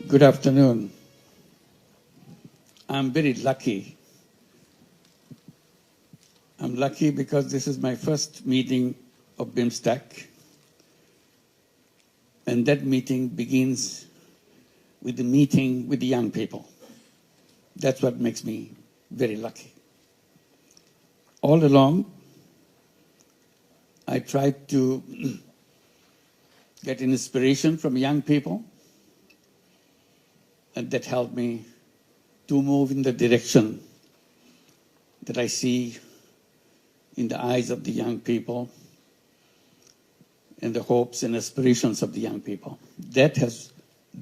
Good afternoon. I'm very lucky. I'm lucky because this is my first meeting of BIMSTEC, and that meeting begins with the meeting with the young people. That's what makes me very lucky. All along, I tried to get inspiration from young people, and that helped me to move in the direction that I see in the eyes of the young people and the hopes and aspirations of the young people. That has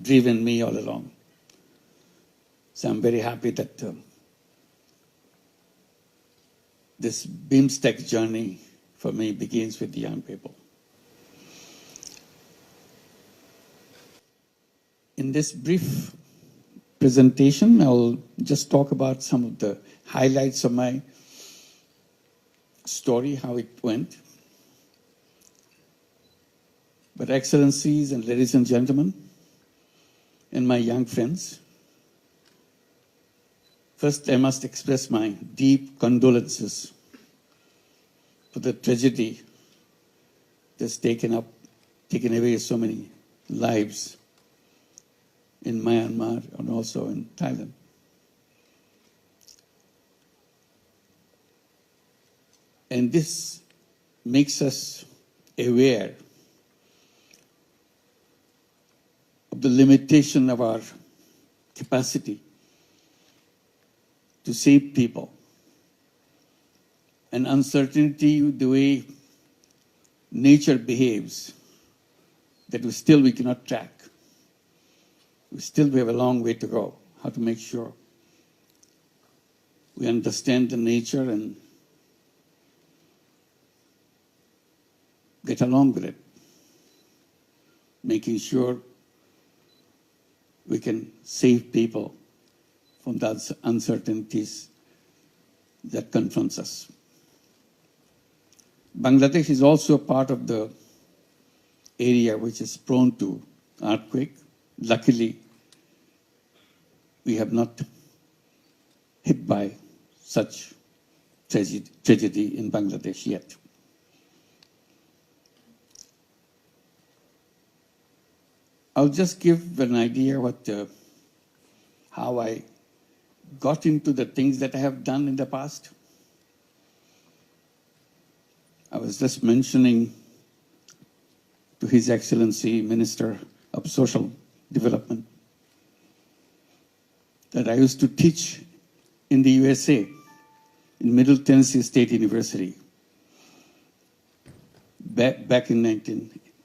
driven me all along. So I'm very happy that this BIMSTEC journey for me begins with the young people. In this brief presentation, I'll just talk about some of the highlights of my story, how it went. But Excellencies and ladies and gentlemen, and my young friends, first I must express my deep condolences for the tragedy that's taken away so many lives in Myanmar and also in Thailand. And this makes us aware of the limitation of our capacity to save people, and uncertainty, the way nature behaves, that we cannot track. We have a long way to go, how to make sure we understand the nature and get along with it, making sure we can save people from those uncertainties that confronts us. Bangladesh is also a part of the area which is prone to earthquake. Luckily, we have not hit by such tragedy in Bangladesh yet. I'll just give an idea how I got into the things that I have done in the past. I was just mentioning to His Excellency Minister of Social Development that I used to teach in the USA, in Middle Tennessee State University, back in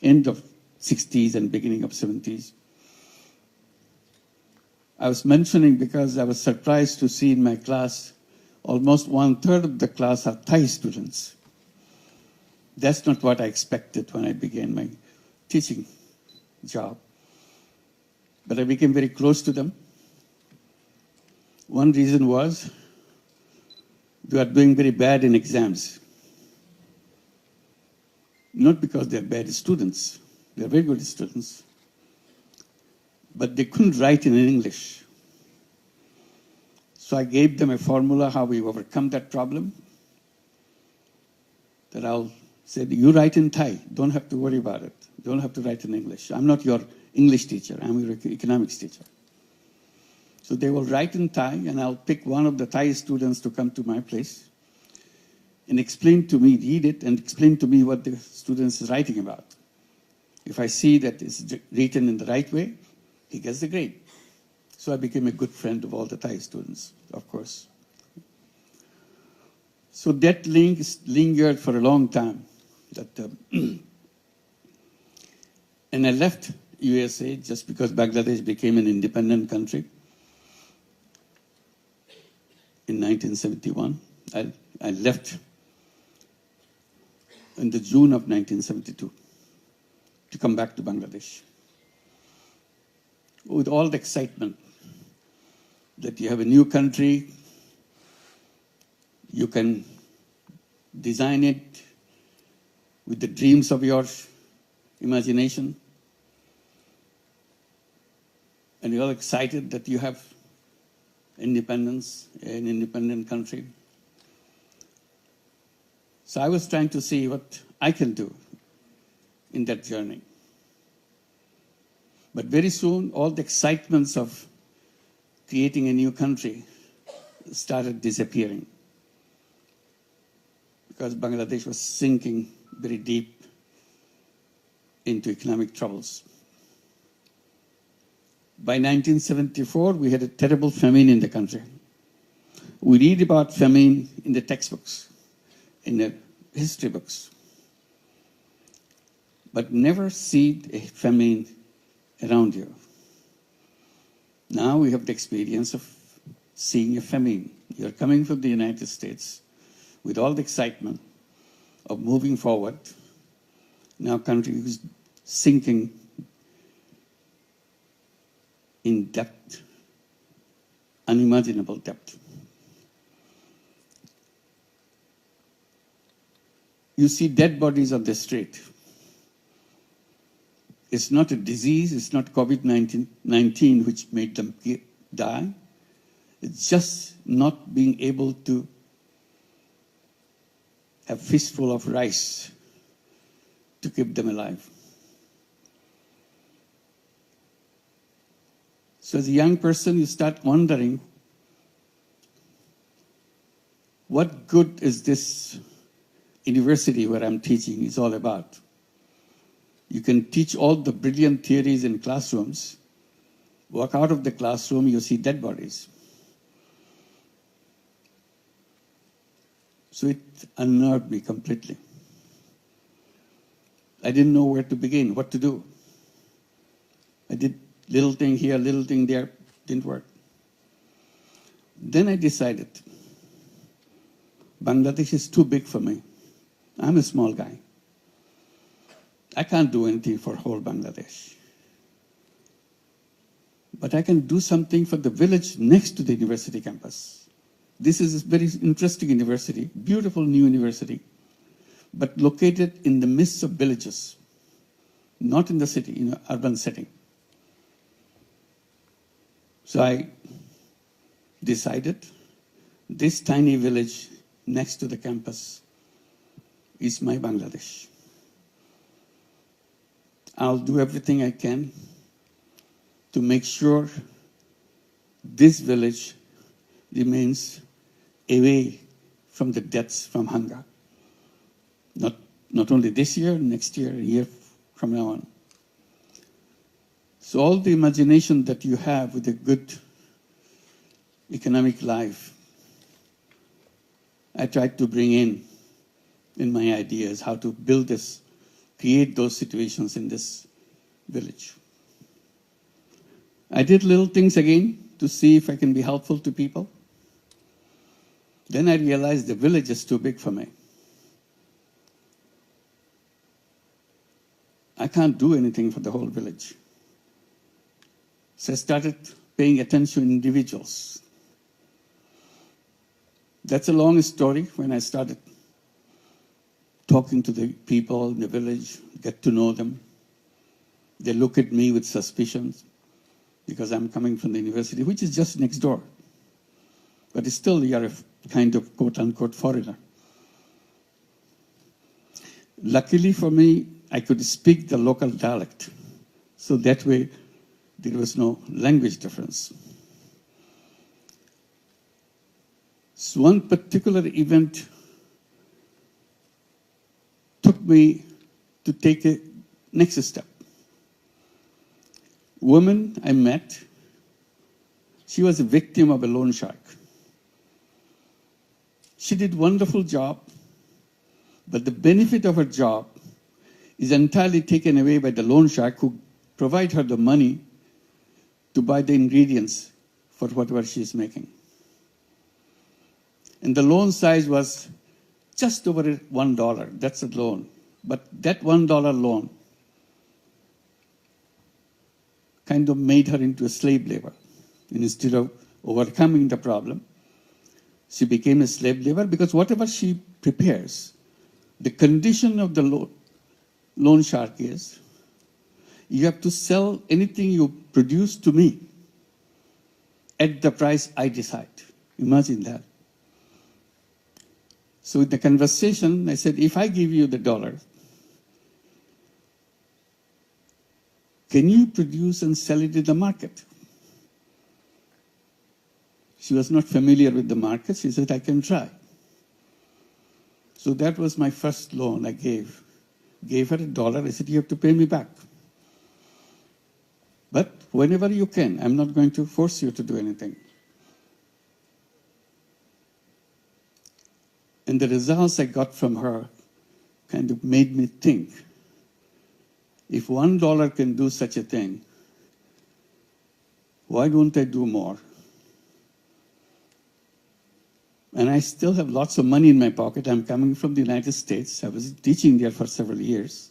end of 60s and beginning of 70s. I was mentioning because I was surprised to see in my class, almost 1/3 of the class are Thai students. That's not what I expected when I began my teaching job. But I became very close to them. One reason was they are doing very bad in exams. Not because they're bad students. They're very good students. But they couldn't write in English. So I gave them a formula how we overcome that problem. That I'll say, you write in Thai, don't have to worry about it. Don't have to write in English. I'm not your English teacher, I'm your economics teacher. So they will write in Thai, and I'll pick one of the Thai students to come to my place and explain to me, read it, and explain to me what the student is writing about. If I see that it's written in the right way, he gets the grade. So I became a good friend of all the Thai students, of course. So that link lingered for a long time. And I left USA just because Bangladesh became an independent country in 1971. I left in the June of 1972 to come back to Bangladesh with all the excitement that you have a new country, you can design it with the dreams of your imagination. and you're all excited that you have independence, an independent country. So I was trying to see what I can do in that journey. But very soon, all the excitements of creating a new country started disappearing because Bangladesh was sinking very deep into economic troubles. By 1974, we had a terrible famine in the country. We read about famine in the textbooks, in the history books, but never see a famine around you. Now we have the experience of seeing a famine. You're coming from the United States with all the excitement of moving forward. Now country is sinking in debt, unimaginable debt. You see dead bodies on the street. It's not a disease, it's not COVID-19 which made them die. It's just not being able to have a fistful of rice to keep them alive. So as a young person, you start wondering, what good is this university where I'm teaching is all about? You can teach all the brilliant theories in classrooms, walk out of the classroom, you see dead bodies. So it unnerved me completely. I didn't know where to begin, what to do. I did little thing here, little thing there, didn't work. Then I decided, Bangladesh is too big for me. I'm a small guy. I can't do anything for whole Bangladesh. But I can do something for the village next to the university campus. This is a very interesting university, beautiful new university, but located in the midst of villages, not in the city, in an urban setting. So I decided this tiny village next to the campus is my Bangladesh. I'll do everything I can to make sure this village remains away from the deaths from hunger. Not only this year, next year, a year from now on. So all the imagination that you have with a good economic life, I tried to bring in my ideas, how to build this, create those situations in this village. I did little things again to see if I can be helpful to people. Then I realized the village is too big for me. I can't do anything for the whole village. So I started paying attention to individuals. That's a long story. When I started talking to the people in the village, get to know them, they look at me with suspicions because I'm coming from the university, which is just next door. But still, you're a kind of quote-unquote foreigner. Luckily for me, I could speak the local dialect. So that way, there was no language difference. So one particular event took me to take a next step. Woman I met, she was a victim of a loan shark. She did a wonderful job, but the benefit of her job is entirely taken away by the loan shark who provide her the money to buy the ingredients for whatever she's making. And the loan size was just over $1. That's a loan. But that $1 loan kind of made her into a slave labor. And instead of overcoming the problem, she became a slave labor because whatever she prepares, the condition of the loan shark is, you have to sell anything you produce to me at the price I decide. Imagine that. So in the conversation, I said, if I give you the dollar, can you produce and sell it in the market? She was not familiar with the market. She said, I can try. So that was my first loan I gave. Gave her $1. I said, you have to pay me back. But whenever you can, I'm not going to force you to do anything. And the results I got from her kind of made me think, if $1 can do such a thing, why don't I do more? And I still have lots of money in my pocket. I'm coming from the United States. I was teaching there for several years.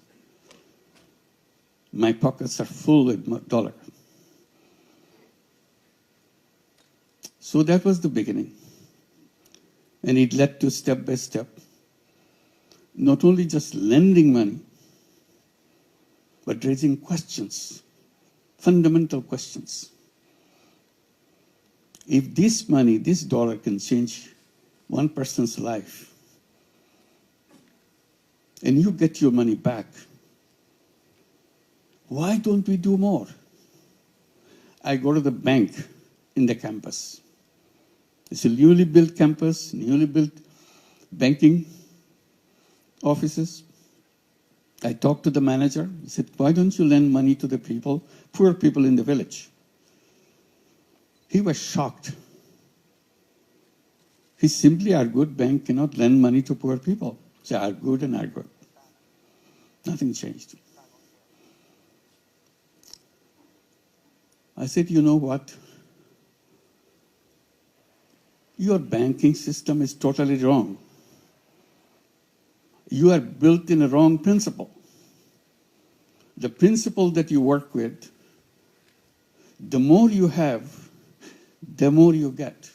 My pockets are full with dollar. So that was the beginning. And it led to step by step, not only just lending money, but raising questions, fundamental questions. If this money, this dollar can change one person's life, and you get your money back, why don't we do more? I go to the bank in the campus. It's a newly built campus, newly built banking offices. I talked to the manager. He said, why don't you lend money to the people, poor people in the village? He was shocked. He simply argued, bank cannot lend money to poor people. So I argued and argued. Nothing changed. I said, you know what? Your banking system is totally wrong. You are built in a wrong principle. The principle that you work with, the more you have, the more you get.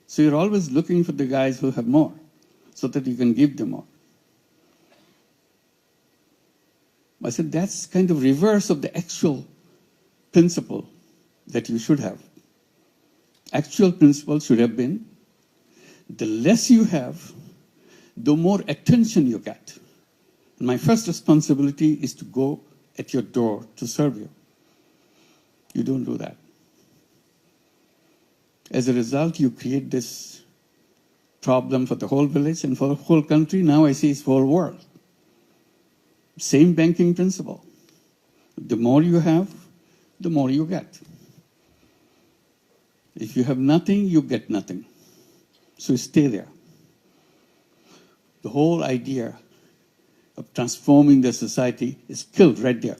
So you're always looking for the guys who have more, so that you can give them more. I said, that's kind of reverse of the actual principle that you should have. Actual principle should have been, the less you have, the more attention you get. And my first responsibility is to go at your door to serve you. You don't do that. As a result, you create this problem for the whole village and for the whole country. Now I see it's the whole world. Same banking principle. The more you have, the more you get. If you have nothing, you get nothing. So stay there. The whole idea of transforming the society is killed right there.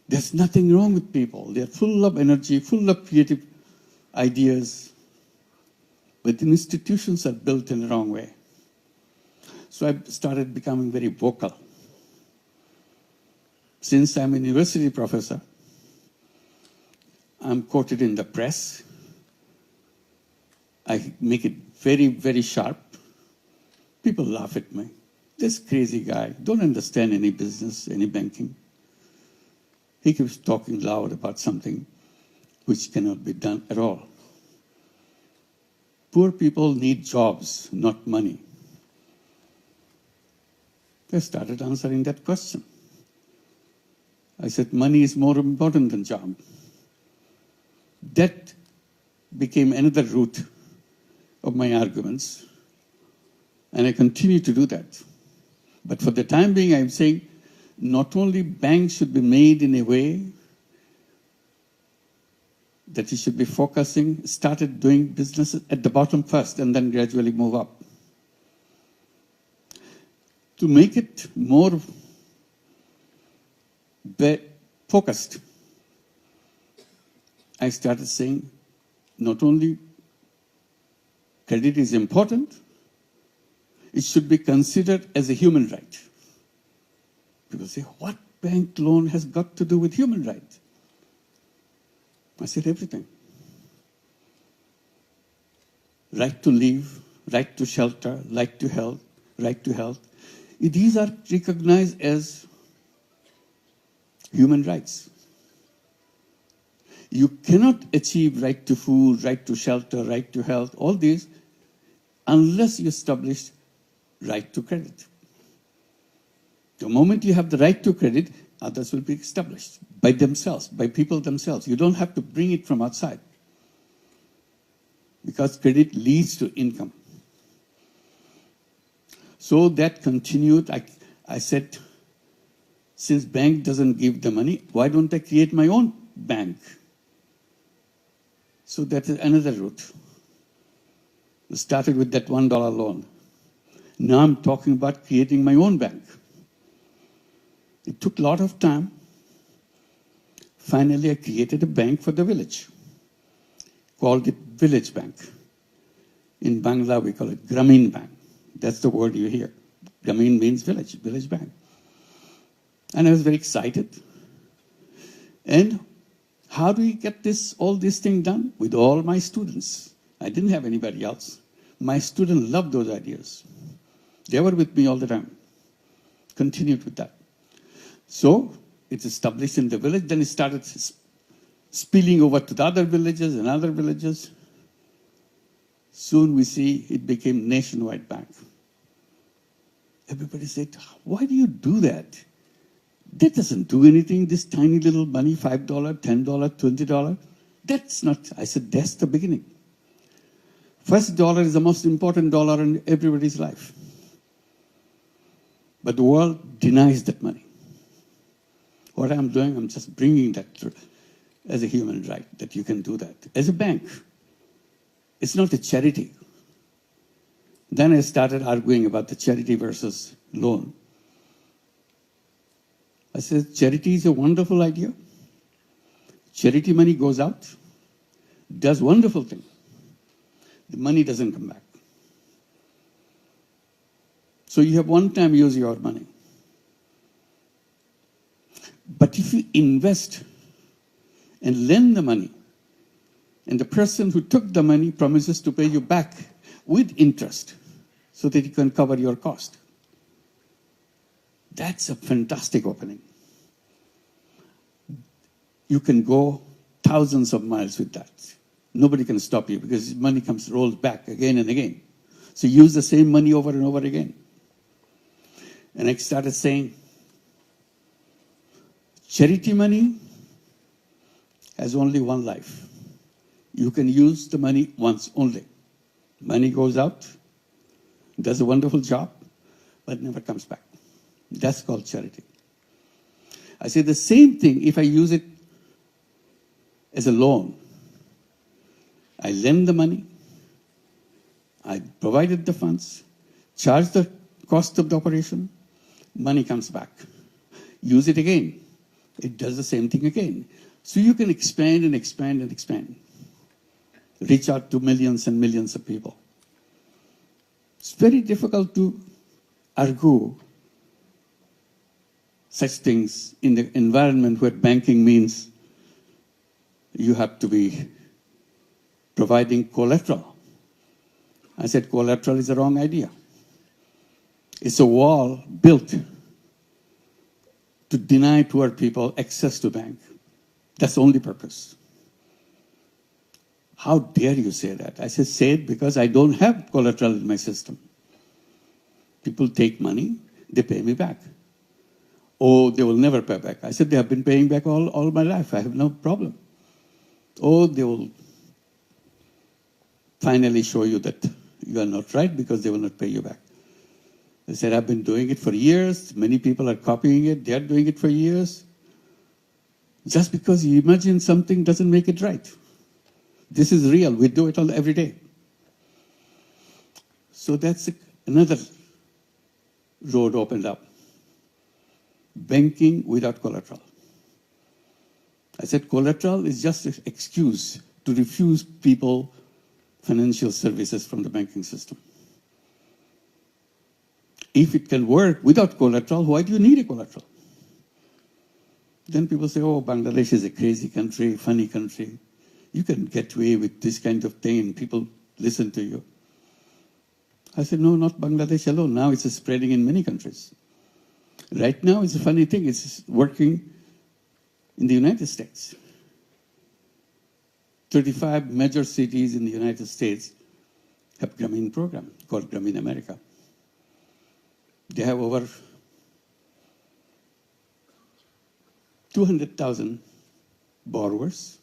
There's nothing wrong with people. They're full of energy, full of creative ideas, but the institutions are built in the wrong way. So I started becoming very vocal. Since I'm a university professor, I'm quoted in the press. I make it very, very sharp. People laugh at me. This crazy guy, don't understand any business, any banking. He keeps talking loud about something which cannot be done at all. Poor people need jobs, not money. I started answering that question. I said, money is more important than job. That became another root of my arguments, and I continue to do that. But for the time being, I'm saying, not only banks should be made in a way that it should be focusing, started doing business at the bottom first and then gradually move up. To make it more focused, I started saying not only credit is important, it should be considered as a human right. People say, what bank loan has got to do with human rights? I said, everything. Right to live, right to shelter, right to health, right to health. These are recognized as human rights. You cannot achieve right to food, right to shelter, right to health, all these, unless you establish right to credit. The moment you have the right to credit, others will be established by themselves, by people themselves. You don't have to bring it from outside, because credit leads to income. So that continued. I said, since bank doesn't give the money, why don't I create my own bank? So that is another route. We started with that $1 loan. Now I'm talking about creating my own bank. It took a lot of time. Finally, I created a bank for the village. Called it Village Bank. In Bangla, we call it Gramin Bank. That's the word you hear. Gramin means village, village bank. And I was very excited. And how do we get all this thing done? With all my students. I didn't have anybody else. My students loved those ideas. They were with me all the time. Continued with that. So it's established in the village. Then it started spilling over to the other villages and other villages. Soon we see it became nationwide bank. Everybody said, why do you do that? That doesn't do anything, this tiny little money, $5, $10, $20. That's not, I said, that's the beginning. First dollar is the most important dollar in everybody's life. But the world denies that money. What I'm doing, I'm just bringing that as a human right, that you can do that. As a bank, it's not a charity. Then I started arguing about the charity versus loan. I said, charity is a wonderful idea. Charity money goes out, does wonderful things. The money doesn't come back. So you have one time use your money. But if you invest and lend the money, and the person who took the money promises to pay you back with interest so that you can cover your cost, that's a fantastic opening. You can go thousands of miles with that. Nobody can stop you because money rolls back again and again. So use the same money over and over again. And I started saying, charity money has only one life. You can use the money once only. Money goes out, does a wonderful job, but never comes back. That's called charity. I say the same thing if I use it as a loan. I lend the money, I provided the funds, charge the cost of the operation, money comes back. Use it again. It does the same thing again. So you can expand and expand and expand. Reach out to millions and millions of people. It's very difficult to argue such things in the environment where banking means you have to be providing collateral. I said collateral is the wrong idea. It's a wall built to deny poor people access to bank. That's the only purpose. How dare you say that? I said, say it because I don't have collateral in my system. People take money, they pay me back. Oh, they will never pay back. I said, they have been paying back all my life. I have no problem. Oh, they will finally show you that you are not right because they will not pay you back. They said, I've been doing it for years. Many people are copying it. They are doing it for years. Just because you imagine something doesn't make it right. This is real. We do it all every day. So that's another road opened up. Banking without collateral. I said collateral is just an excuse to refuse people financial services from the banking system. If it can work without collateral, why do you need a collateral? Then people say, oh, Bangladesh is a crazy country, funny country. You can get away with this kind of thing and people listen to you. I said, no, not Bangladesh alone. Now it's spreading in many countries. Right now, it's a funny thing. It's working in the United States. 35 major cities in the United States have Grameen program called Grameen America. They have over 200,000 borrowers,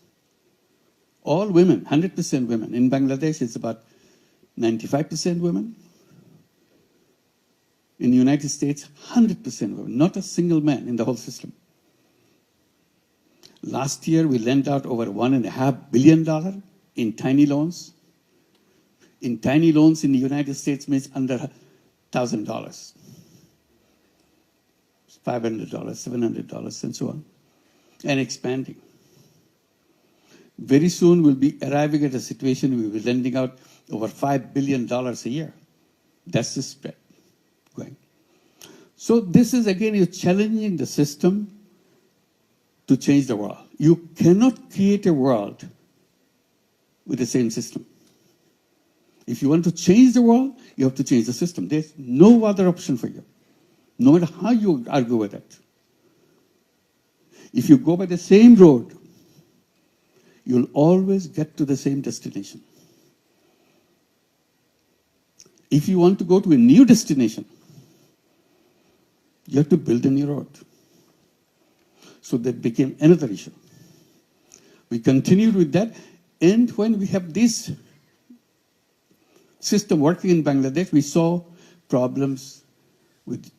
all women, 100% women. In Bangladesh, it's about 95% women. In the United States, 100% women, not a single man in the whole system. Last year, we lent out over $1.5 billion in tiny loans. In tiny loans in the United States means under $1,000, $500, $700, and so on, and expanding. Very soon, we'll be arriving at a situation we'll be lending out over $5 billion a year. That's the spread going. So this is, again, you're challenging the system to change the world. You cannot create a world with the same system. If you want to change the world, you have to change the system. There's no other option for you, no matter how you argue with it. If you go by the same road, you'll always get to the same destination. If you want to go to a new destination, you have to build a new road. So that became another issue. We continued with that, and when we have this system working in Bangladesh, we saw problems with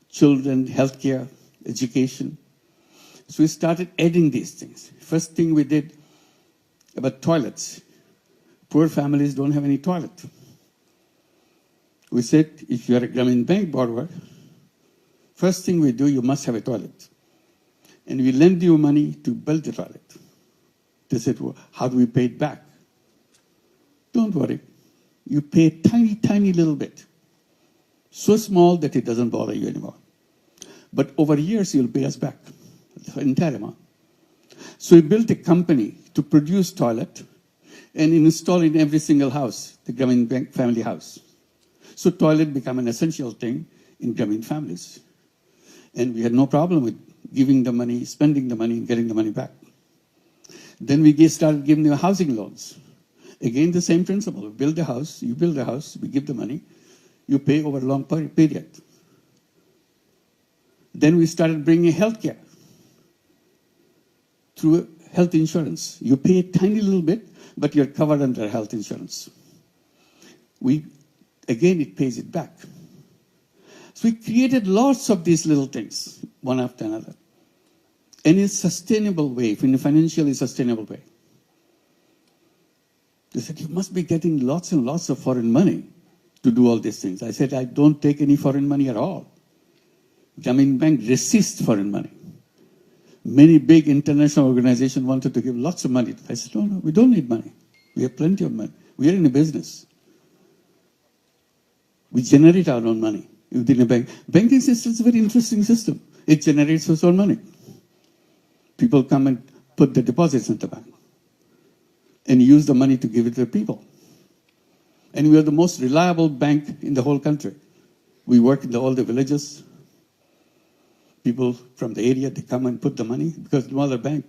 children, healthcare, education. So we started adding these things. First thing we did about toilets. Poor families don't have any toilet. We said, if you're a Grameen Bank borrower, first thing we do, you must have a toilet. And we lend you money to build the toilet. They said, well, how do we pay it back? Don't worry. You pay a tiny, tiny little bit. So small that it doesn't bother you anymore. But over years, you'll pay us back the entire amount. So we built a company to produce toilet and install in every single house, the Grameen Bank family house. So toilet became an essential thing in Grameen families. And we had no problem with giving the money, spending the money, and getting the money back. Then we started giving them housing loans. Again, the same principle. We build a house, you build a house, we give the money, you pay over a long period. Then we started bringing healthcare through health insurance. You pay a tiny little bit, but you're covered under health insurance. Again, it pays it back. So we created lots of these little things, one after another, in a sustainable way, in a financially sustainable way. They said, you must be getting lots and lots of foreign money to do all these things. I said, I don't take any foreign money at all. Grameen Bank resists foreign money. Many big international organizations wanted to give lots of money. I said, no, we don't need money. We have plenty of money. We are in a business. We generate our own money within a bank. Banking system is a very interesting system. It generates its own money. People come and put the deposits in the bank and use the money to give it to the people. And we are the most reliable bank in the whole country. We work in all the villages. People from the area, they come and put the money because no other bank.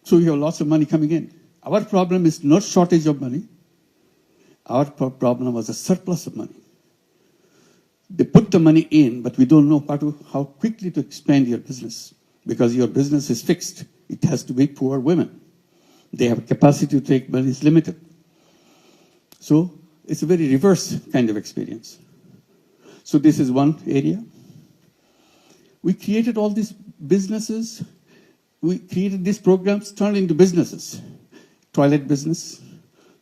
So we have lots of money coming in. Our problem is not shortage of money. Our problem was a surplus of money. They put the money in, but we don't know how quickly to expand your business because your business is fixed. It has to be poor women. They have capacity to take money is limited. So it's a very reverse kind of experience. So this is one area. We created all these businesses. We created these programs, turned into businesses. Toilet business,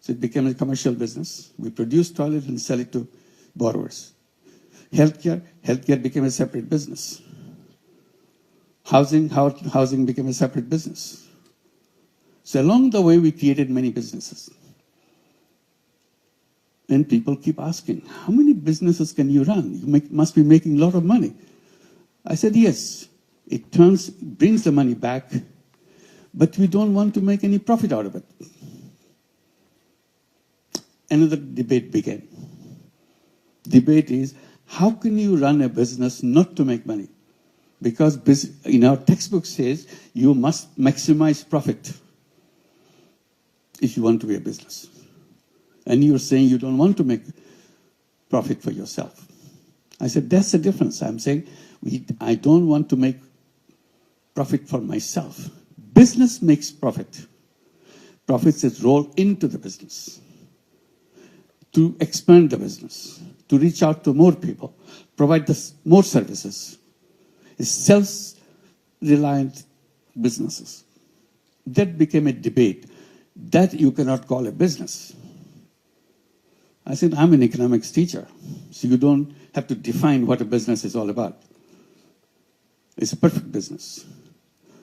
so it became a commercial business. We produce toilet and sell it to borrowers. Healthcare became a separate business. Housing became a separate business. So along the way, we created many businesses. And people keep asking, how many businesses can you run? You must be making a lot of money. I said, yes, it brings the money back, but we don't want to make any profit out of it. Another debate began. Debate is, how can you run a business not to make money? Because in our textbook says, you must maximize profit. if you want to be a business. And you're saying you don't want to make profit for yourself. I said, that's the difference. I'm saying I don't want to make profit for myself. Business makes profit. Profits is rolled into the business to expand the business, to reach out to more people, provide more services. It's self-reliant businesses. That became a debate. That you cannot call a business. I said, I'm an economics teacher, so you don't have to define what a business is all about. It's a perfect business.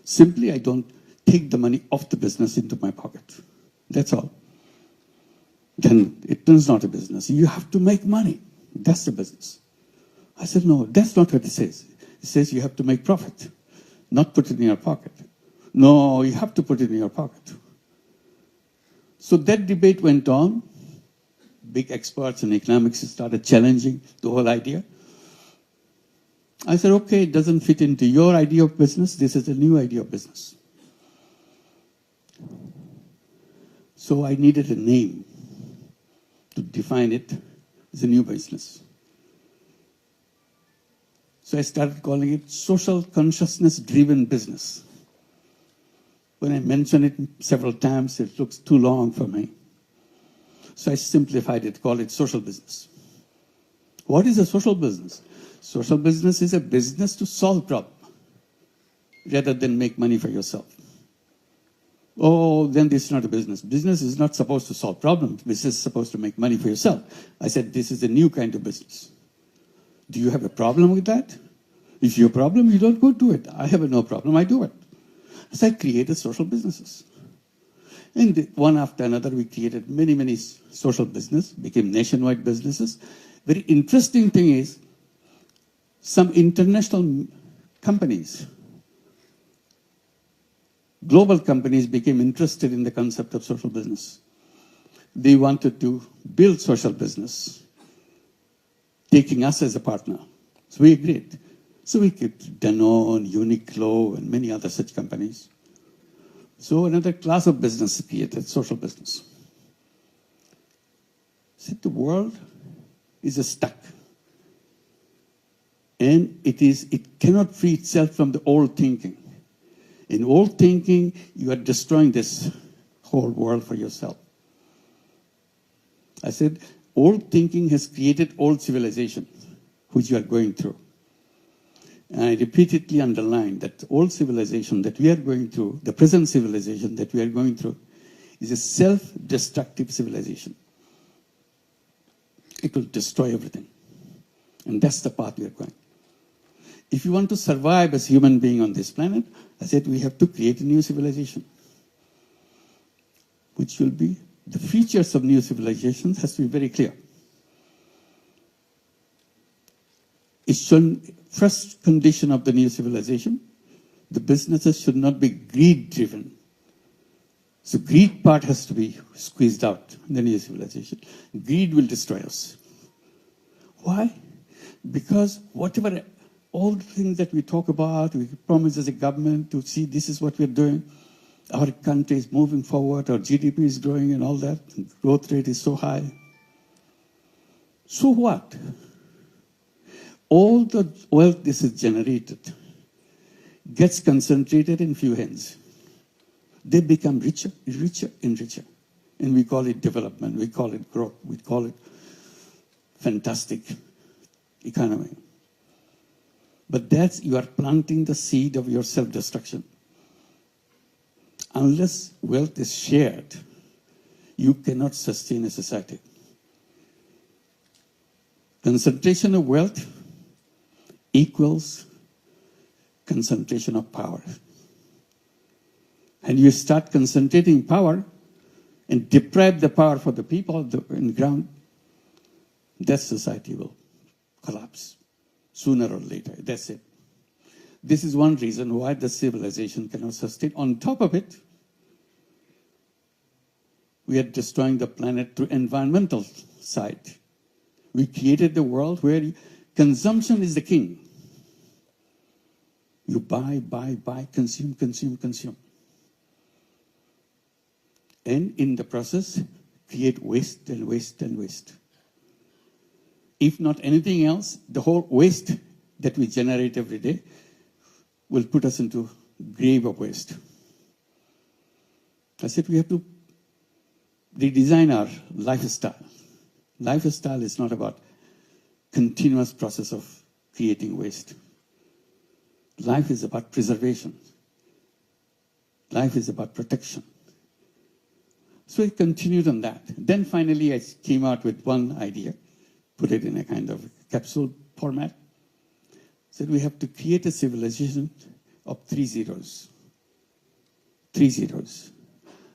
Simply, I don't take the money off the business into my pocket. That's all. Then it is not a business. You have to make money. That's the business. I said, no, that's not what it says. It says you have to make profit, not put it in your pocket. No, you have to put it in your pocket. So that debate went on. Big experts in economics started challenging the whole idea. I said, okay, it doesn't fit into your idea of business. This is a new idea of business. So I needed a name to define it as a new business. So I started calling it social consciousness-driven business. When I mention it several times, it looks too long for me. So I simplified it, called it social business. What is a social business? Social business is a business to solve problems rather than make money for yourself. Oh, then this is not a business. Business is not supposed to solve problems. Business is supposed to make money for yourself. I said, this is a new kind of business. Do you have a problem with that? If you have a problem, you don't go do it. I have no problem, I do it. So I created social businesses. And one after another, we created many, many social business, became nationwide businesses. Very interesting thing is, some international companies, global companies became interested in the concept of social business. They wanted to build social business, taking us as a partner. So we agreed. So we kept Danone, Uniqlo, and many other such companies. So another class of business created, social business. See, the world is stuck. And it cannot free itself from the old thinking. In old thinking, you are destroying this whole world for yourself. I said, old thinking has created old civilization, which you are going through. And I repeatedly underlined that old civilization that we are going through, the present civilization that we are going through, is a self-destructive civilization. It will destroy everything. And that's the path we are going. If you want to survive as human being on this planet, I said we have to create a new civilization, which will be, the features of new civilizations has to be very clear. It should, first condition of the new civilization, the businesses should not be greed-driven. So greed part has to be squeezed out in the new civilization. Greed will destroy us. Why? Because whatever, all the things that we talk about, we promise as a government to see this is what we're doing. Our country is moving forward, our GDP is growing and all that. Growth rate is so high. So what? All the wealth this is generated gets concentrated in few hands. They become richer, richer, and richer. And we call it development, we call it growth, we call it fantastic economy. But that's, you are planting the seed of your self-destruction. Unless wealth is shared, you cannot sustain a society. Concentration of wealth equals concentration of power. And you start concentrating power and deprive the power for the people on the ground, that society will collapse sooner or later. That's it. This is one reason why the civilization cannot sustain. On top of it, we are destroying the planet through environmental side. We created the world where consumption is the king. You buy, buy, buy, consume, consume, consume. and in the process, create waste and waste and waste. If not anything else, the whole waste that we generate every day will put us into grave of waste. I said we have to redesign our lifestyle. Lifestyle is not about continuous process of creating waste. Life is about preservation. Life is about protection. So I continued on that. Then finally I came out with one idea, put it in a kind of capsule format. Said we have to create a civilization of 3 zeros. 3 zeros.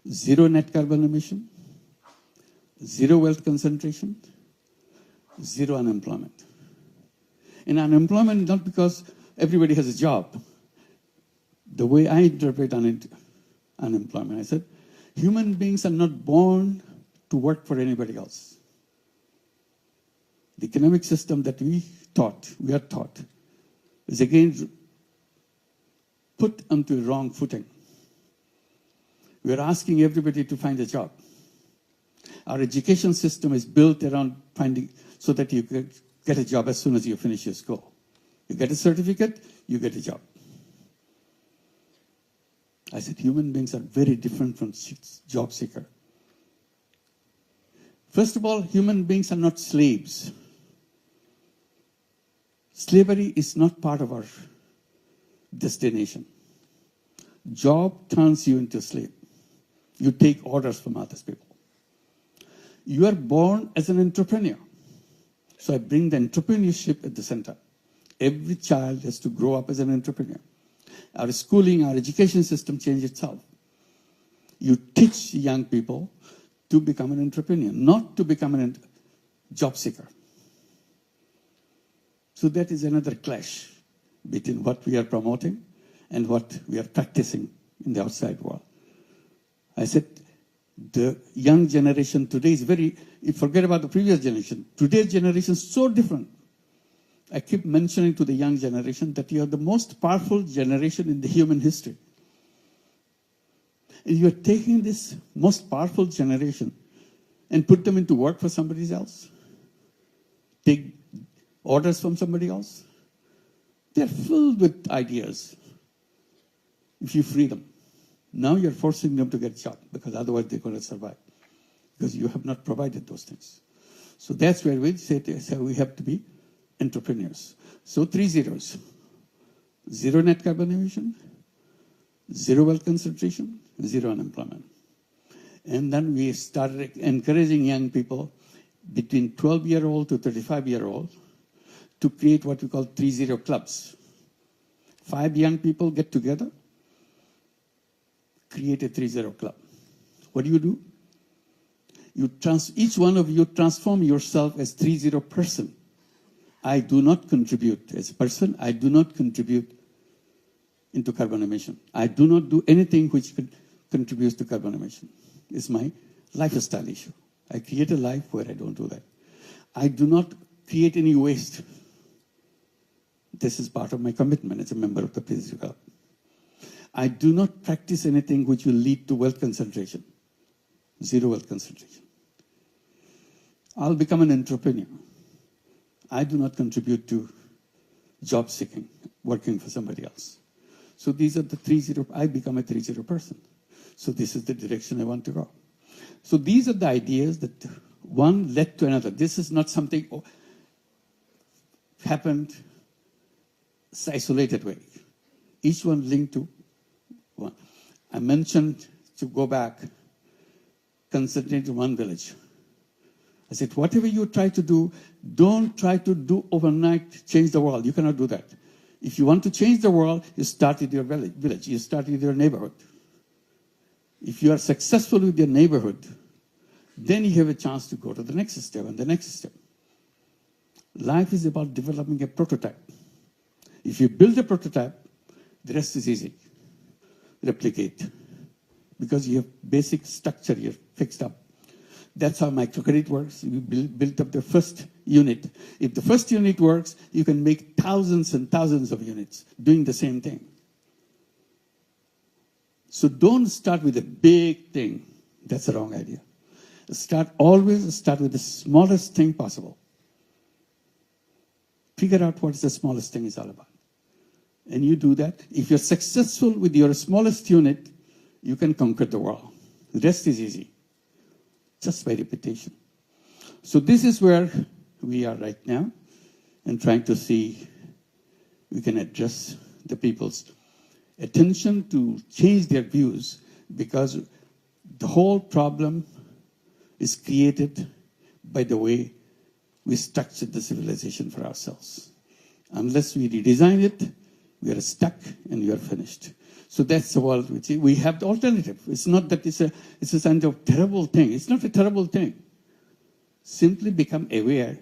0 net carbon emission, 0 wealth concentration, 0 unemployment. And unemployment not because everybody has a job. The way I interpret unemployment, I said, human beings are not born to work for anybody else. The economic system that we are taught, is again put onto the wrong footing. We are asking everybody to find a job. Our education system is built around finding, so that you get a job as soon as you finish your school. You get a certificate, you get a job. I said, human beings are very different from job seeker. First of all, human beings are not slaves. Slavery is not part of our destination. Job turns you into a slave. You take orders from other people. You are born as an entrepreneur. So I bring the entrepreneurship at the center. Every child has to grow up as an entrepreneur. Our schooling, our education system change itself. You teach young people to become an entrepreneur, not to become a job seeker. So that is another clash between what we are promoting and what we are practicing in the outside world. I said, the young generation today is forget about the previous generation. Today's generation is so different. I keep mentioning to the young generation that you are the most powerful generation in the human history. And you are taking this most powerful generation and put them into work for somebody else. Take orders from somebody else. They're filled with ideas. If you free them. Now you're forcing them to get a job because otherwise they're going to survive. Because you have not provided those things. So that's where we say we have to be entrepreneurs. So 3 zeros. 0 net carbon emission, 0 wealth concentration, 0 unemployment. And then we started encouraging young people between 12-year-old to 35-year-old to create what we call 3-0 clubs. 5 young people get together, create a 3-0 club. What do? Each one of you transform yourself as 3-0 person. I do not contribute as a person. I do not contribute into carbon emission. I do not do anything which contributes to carbon emission. It's my lifestyle issue. I create a life where I don't do that. I do not create any waste. This is part of my commitment as a member of the Peace Club. I do not practice anything which will lead to wealth concentration. 0 wealth concentration. I'll become an entrepreneur. I do not contribute to job seeking, working for somebody else. So these are the 3-0, I become a 3-0 person. So this is the direction I want to go. So these are the ideas that one led to another. This is not something happened isolated way. Each one linked to one. I mentioned to go back, concentrate in one village. I said, whatever you try to do, don't try to do overnight, change the world. You cannot do that. If you want to change the world, you start with your village. You start with your neighborhood. If you are successful with your neighborhood, then you have a chance to go to the next step and the next step. Life is about developing a prototype. If you build a prototype, the rest is easy. Replicate. Because you have basic structure here fixed up. That's how microcredit works. You built up the first unit. If the first unit works, you can make thousands and thousands of units doing the same thing. So don't start with a big thing. That's the wrong idea. Always start with the smallest thing possible. Figure out what the smallest thing is all about. And you do that. If you're successful with your smallest unit, you can conquer the world. The rest is easy, just by repetition. So this is where we are right now, and trying to see we can address the people's attention to change their views, because the whole problem is created by the way we structured the civilization for ourselves. Unless we redesign it, we are stuck and we are finished. So that's the world we see. We have the alternative. It's not that it's a kind of terrible thing. It's not a terrible thing. Simply become aware.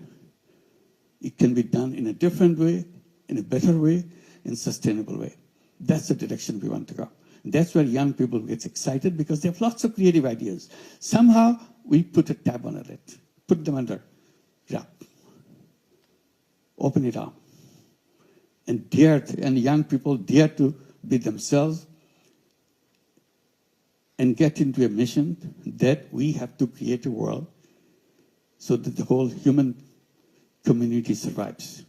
It can be done in a different way, in a better way, in a sustainable way. That's the direction we want to go. And that's where young people get excited, because they have lots of creative ideas. Somehow we put a tab on it, put them under wrap, open it up, and young people dare to be themselves and get into a mission that we have to create a world so that the whole human community survives.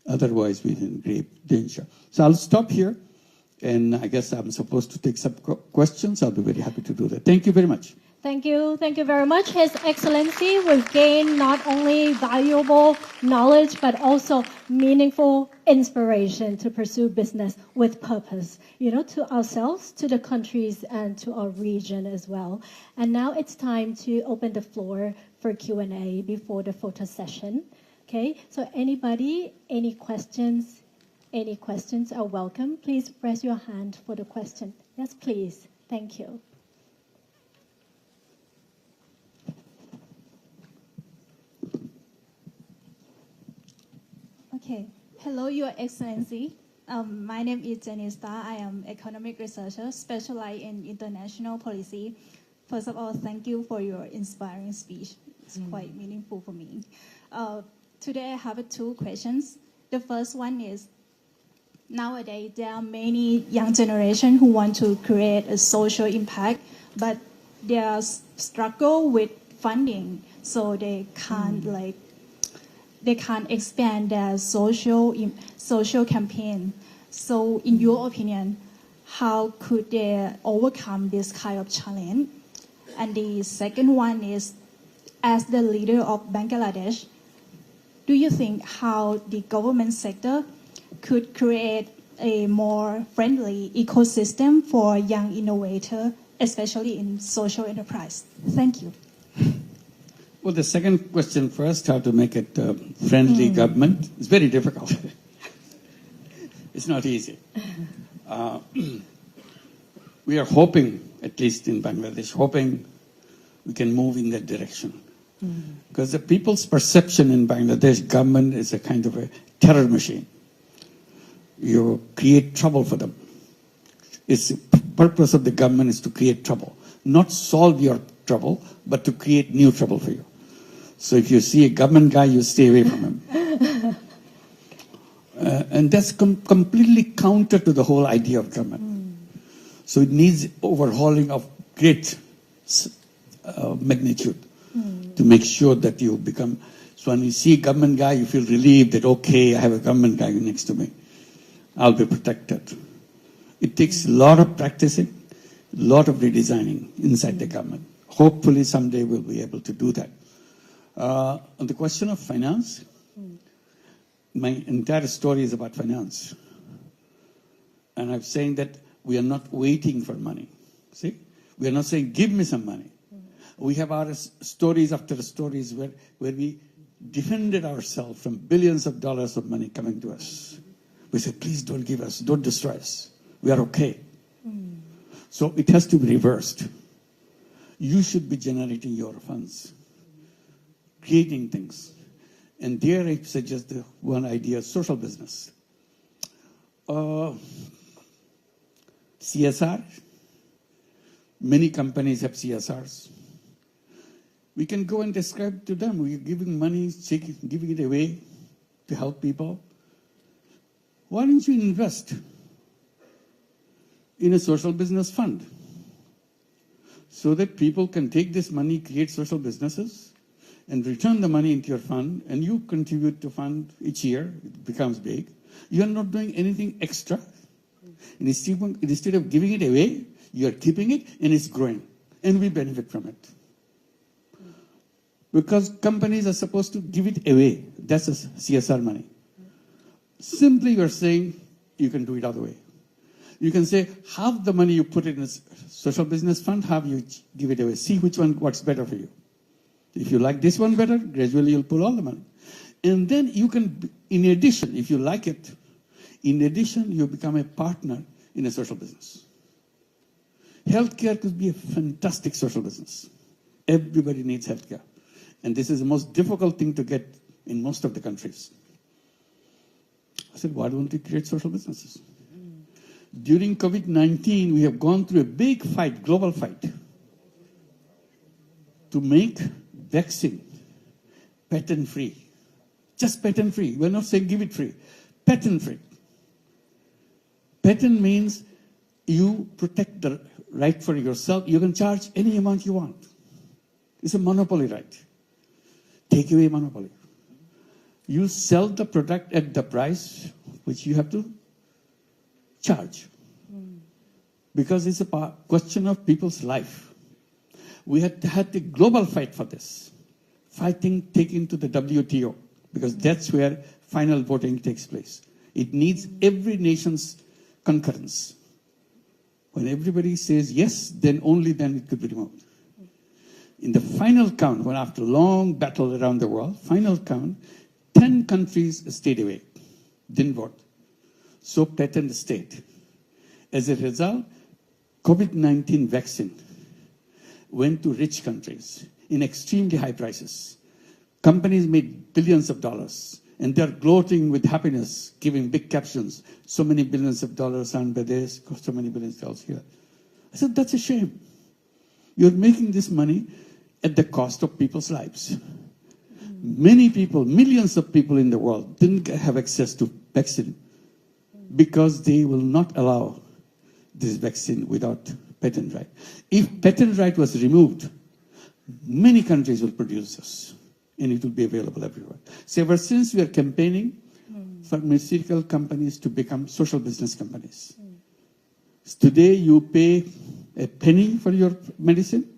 Otherwise, we're in grave danger. So I'll stop here, and I guess I'm supposed to take some questions. I'll be very happy to do that. Thank you very much. Thank you very much. His Excellency will gain not only valuable knowledge, but also meaningful inspiration to pursue business with purpose, to ourselves, to the countries, and to our region as well. And now it's time to open the floor for Q&A before the photo session. Okay, so anybody, any questions are welcome. Please raise your hand for the question. Yes, please. Thank you. Okay. Hello, Your Excellency. My name is Jenny Starr. I am economic researcher specialized in international policy. First of all, thank you for your inspiring speech. It's quite meaningful for me. Today I have two questions. The first one is, nowadays there are many young generation who want to create a social impact, but they are struggle with funding, so they can't expand their social campaign. So in your opinion, how could they overcome this kind of challenge? And the second one is, as the leader of Bangladesh, do you think how the government sector could create a more friendly ecosystem for young innovators, especially in social enterprise? Thank you. Well, the second question first, how to make it friendly government. It's very difficult. It's not easy. We are hoping, at least in Bangladesh, we can move in that direction. Because the people's perception in Bangladesh government is a kind of a terror machine. You create trouble for them. It's the purpose of the government is to create trouble, not solve your trouble, but to create new trouble for you. So if you see a government guy, you stay away from him. And that's completely counter to the whole idea of government. So it needs overhauling of great magnitude to make sure that you become, so when you see a government guy, you feel relieved that, okay, I have a government guy next to me. I'll be protected. It takes a lot of practicing, a lot of redesigning inside the government. Hopefully someday we'll be able to do that. On the question of finance, my entire story is about finance. And I'm saying that we are not waiting for money. See? We are not saying, give me some money. We have our stories after stories where we defended ourselves from billions of dollars of money coming to us. We said, please don't give us, don't destroy us. We are okay. So it has to be reversed. You should be generating your funds, creating things. And there I suggest the one idea, social business. CSR. Many companies have CSRs. We can go and describe to them. We're giving money, giving it away to help people. Why don't you invest in a social business fund? so that people can take this money, create social businesses, and return the money into your fund, and you contribute to fund each year. It becomes big. You are not doing anything extra. And instead of giving it away, you are keeping it, and it's growing. And we benefit from it. Because companies are supposed to give it away. That's a CSR money. Simply you're saying you can do it other way. You can say half the money you put in a social business fund, half you give it away. See which one works better for you. If you like this one better, gradually you'll pull all the money. And then you can, in addition, if you like it, in addition, you become a partner in a social business. Healthcare could be a fantastic social business. Everybody needs healthcare. And this is the most difficult thing to get in most of the countries. I said, why don't we create social businesses? During COVID-19, we have gone through a big fight, global fight, to make vaccine patent-free. Just patent-free. We're not saying give it free. Patent-free. Patent means you protect the right for yourself. You can charge any amount you want. It's a monopoly right. Take away monopoly. You sell the product at the price which you have to charge. Because it's a question of people's life. We had a global fight for this. Fighting taken to the WTO, because that's where final voting takes place. It needs every nation's concurrence. When everybody says yes, then only then it could be removed. In the final count, when after a long battle around the world, final count, 10 countries stayed away, didn't vote. So patent stayed. As a result, COVID-19 vaccine went to rich countries in extremely high prices. Companies made billions of dollars, and they're gloating with happiness, giving big captions. So many billions of dollars earned by this, so many billions of dollars here. I said, that's a shame. You're making this money at the cost of people's lives. Many people, millions of people in the world didn't have access to vaccine because they will not allow this vaccine without patent right. If patent right was removed, many countries will produce this, and it will be available everywhere. So ever since we are campaigning pharmaceutical companies to become social business companies. Today you pay a penny for your medicine,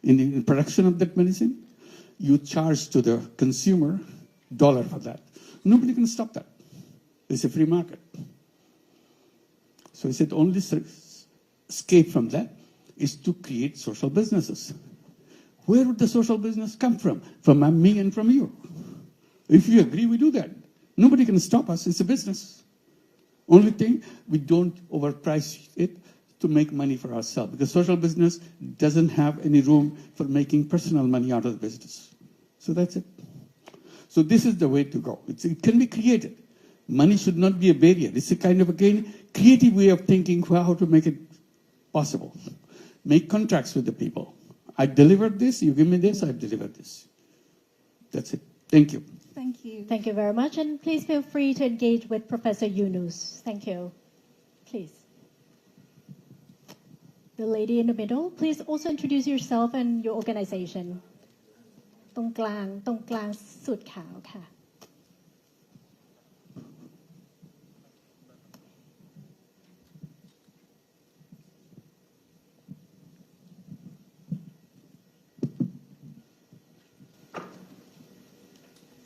in the production of that medicine, you charge to the consumer $1 for that. Nobody can stop that. It's a free market. So he said only escape from that is to create social businesses. Where would the social business come from? From me and from you. If you agree, we do that. Nobody can stop us. It's a business. Only thing, we don't overprice it to make money for ourselves, because social business doesn't have any room for making personal money out of the business. So that's it. So this is the way to go. It can be created. Money should not be a barrier. It's a kind of, again, creative way of thinking how to make it possible. Make contracts with the people. I delivered this, you give me this, I've delivered this. That's it. Thank you. Thank you. Thank you very much. And please feel free to engage with Professor Yunus. Thank you. Please. The lady in the middle, please also introduce yourself and your organization. ตรงกลางสุดขาวค่ะ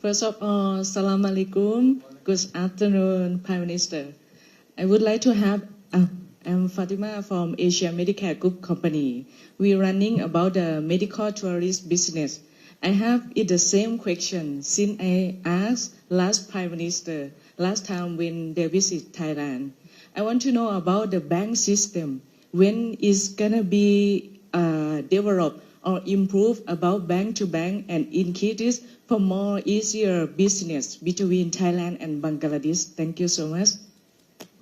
First of all, Salam Alaikum. Good afternoon, Prime Minister. I would like to have, I'm Fatima from Asia Medicare Group Company. We're running about the medical tourist business. I have the same question since I asked last Prime Minister, last time when they visit Thailand. I want to know about the bank system. When is going to be developed or improved about bank to bank and increase for more easier business between Thailand and Bangladesh. Thank you so much.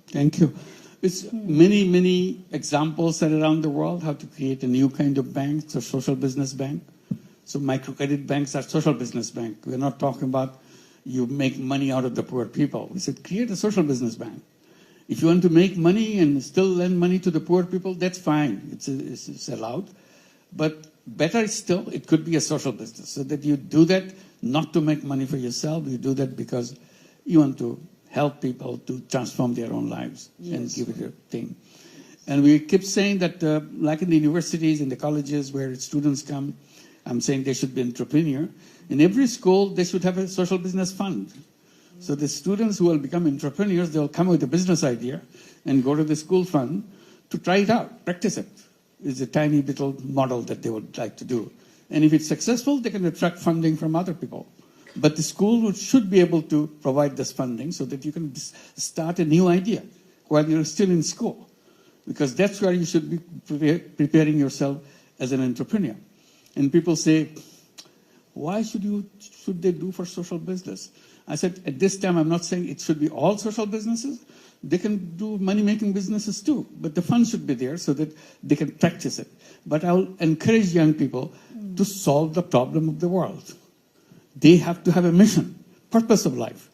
Thank you. It's many examples are around the world how to create a new kind of bank, it's a social business bank. So microcredit banks are social business bank. We're not talking about you make money out of the poor people. We said create a social business bank. If you want to make money and still lend money to the poor people, that's fine. It's allowed. But better still, it could be a social business, so that you do that not to make money for yourself. You do that because you want to help people to transform their own lives and give it a thing. And we keep saying that, like in the universities, in the colleges where students come, I'm saying they should be entrepreneur. In every school, they should have a social business fund. So the students who will become entrepreneurs, they'll come with a business idea and go to the school fund to try it out, practice it. It's a tiny little model that they would like to do. And if it's successful, they can attract funding from other people. But the school should be able to provide this funding so that you can start a new idea while you're still in school. Because that's where you should be preparing yourself as an entrepreneur. And people say, why should they do for social business? I said, at this time, I'm not saying it should be all social businesses. They can do money-making businesses too, but the fund should be there so that they can practice it. But I'll encourage young people to solve the problem of the world. They have to have a mission, purpose of life.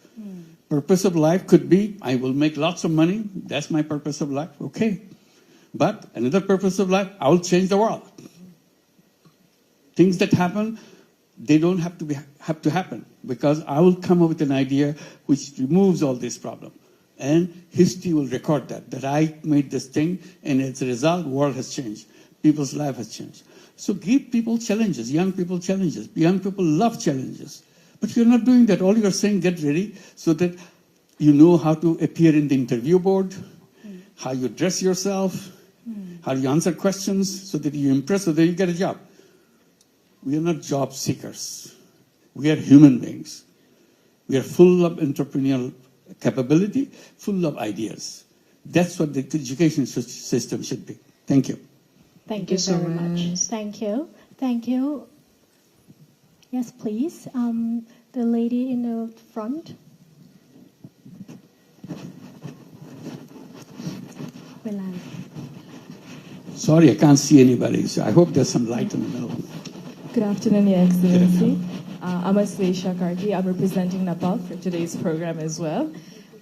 Purpose of life could be, I will make lots of money. That's my purpose of life. Okay. But another purpose of life, I will change the world. Things that happen, they don't have to happen, because I will come up with an idea which removes all these problems. And history will record that I made this thing, and as a result, the world has changed. People's life has changed. So give people challenges, young people challenges. Young people love challenges. But you're not doing that. All you're saying, get ready so that you know how to appear in the interview board, how you dress yourself, how you answer questions so that you impress, so that you get a job. We are not job seekers. We are human beings. We are full of entrepreneurial capability, full of ideas. That's what the education system should be. Thank you. Thank you so very much. much. Thank you. Thank you. Yes, please. The lady in the front. Sorry, I can't see anybody, so I hope there's some light in the middle. Good afternoon, Your Excellency. I'm Aslesha Karki. I'm representing Nepal for today's program as well.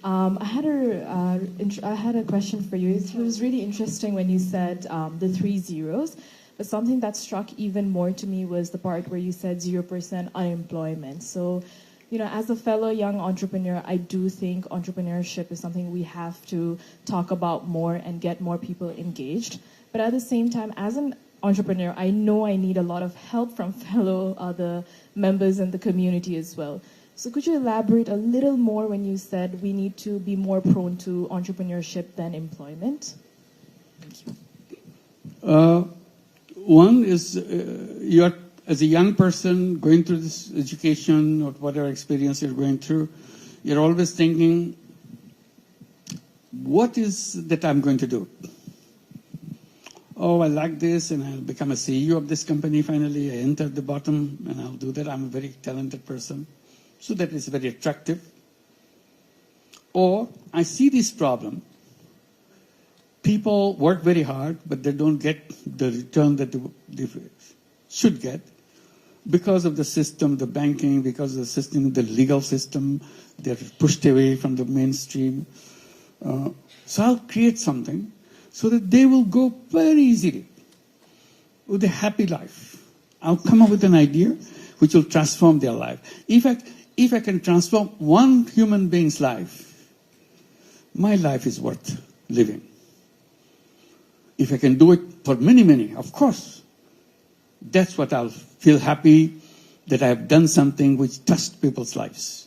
I had a question for you. It was really interesting when you said the 3 zeros, but something that struck even more to me was the part where you said 0% unemployment. So, you know, as a fellow young entrepreneur, I do think entrepreneurship is something we have to talk about more and get more people engaged. But at the same time, as an entrepreneur, I know I need a lot of help from fellow other members in the community as well. So could you elaborate a little more when you said we need to be more prone to entrepreneurship than employment? Thank you. One is you are, as a young person going through this education or whatever experience you're going through, you're always thinking, what is that I'm going to do? Oh, I like this, and I'll become a CEO of this company finally. I enter the bottom, and I'll do that. I'm a very talented person. So that is very attractive. Or I see this problem. People work very hard, but they don't get the return that they should get because of the system, the banking, because of the system, the legal system. They're pushed away from the mainstream. So I'll create something so that they will go very easily with a happy life. I'll come up with an idea which will transform their life. If I can transform one human being's life, my life is worth living. If I can do it for many, many, of course, that's what I'll feel happy that I have done something which touched people's lives.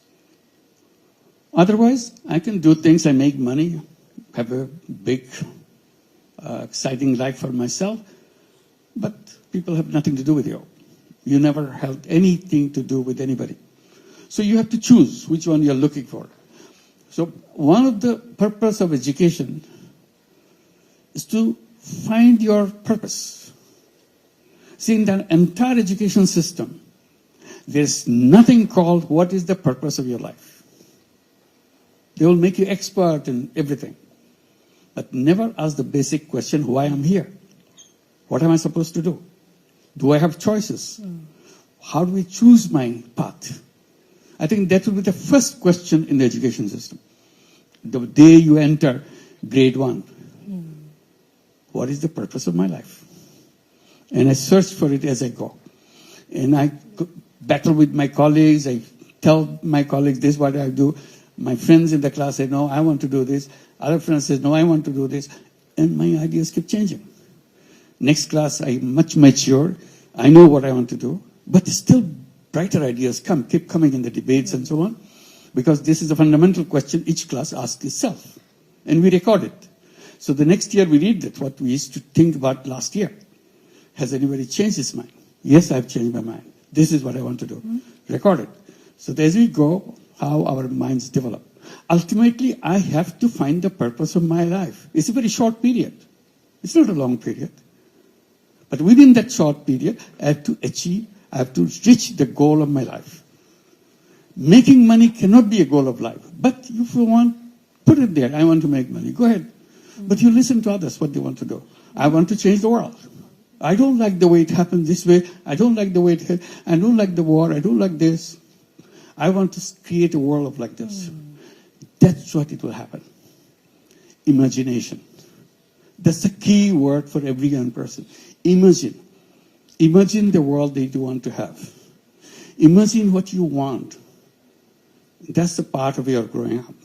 Otherwise, I can do things, I make money, have a big, exciting life for myself, but people have nothing to do with you. You never held anything to do with anybody. So you have to choose which one you're looking for. So one of the purpose of education is to find your purpose. See, in the entire education system, there's nothing called what is the purpose of your life. They will make you expert in everything, but never ask the basic question, why I'm here? What am I supposed to do? Do I have choices? How do we choose my path? I think that will be the first question in the education system. The day you enter grade 1, what is the purpose of my life? And I search for it as I go. And I battle with my colleagues. I tell my colleagues, this is what I do. My friends in the class say, no, I want to do this. Other friends say, no, I want to do this. And my ideas keep changing. Next class, I'm much mature. I know what I want to do. But still, brighter ideas keep coming in the debates and so on. Because this is a fundamental question each class asks itself. And we record it. So the next year we read that, what we used to think about last year. Has anybody changed his mind? Yes, I've changed my mind. This is what I want to do. Record it. So as we go, how our minds develop. Ultimately, I have to find the purpose of my life. It's a very short period. It's not a long period. But within that short period, I have to reach the goal of my life. Making money cannot be a goal of life. But if you want, put it there. I want to make money. Go ahead. But you listen to others, what they want to do. I want to change the world. I don't like the way it happens this way. I don't like the way I don't like the war. I don't like this. I want to create a world like this. That's what it will happen. Imagination. That's the key word for every young person. Imagine. Imagine the world that you want to have. Imagine what you want. That's the part of your growing up.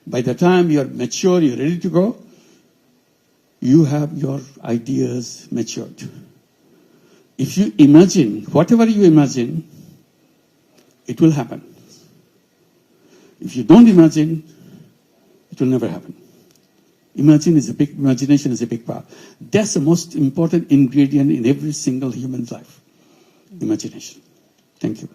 By the time you're mature, you're ready to go, you have your ideas matured. If you imagine, whatever you imagine, it will happen. If you don't imagine, it will never happen. Imagination is a big part. That's the most important ingredient in every single human's life. Imagination. Thank you.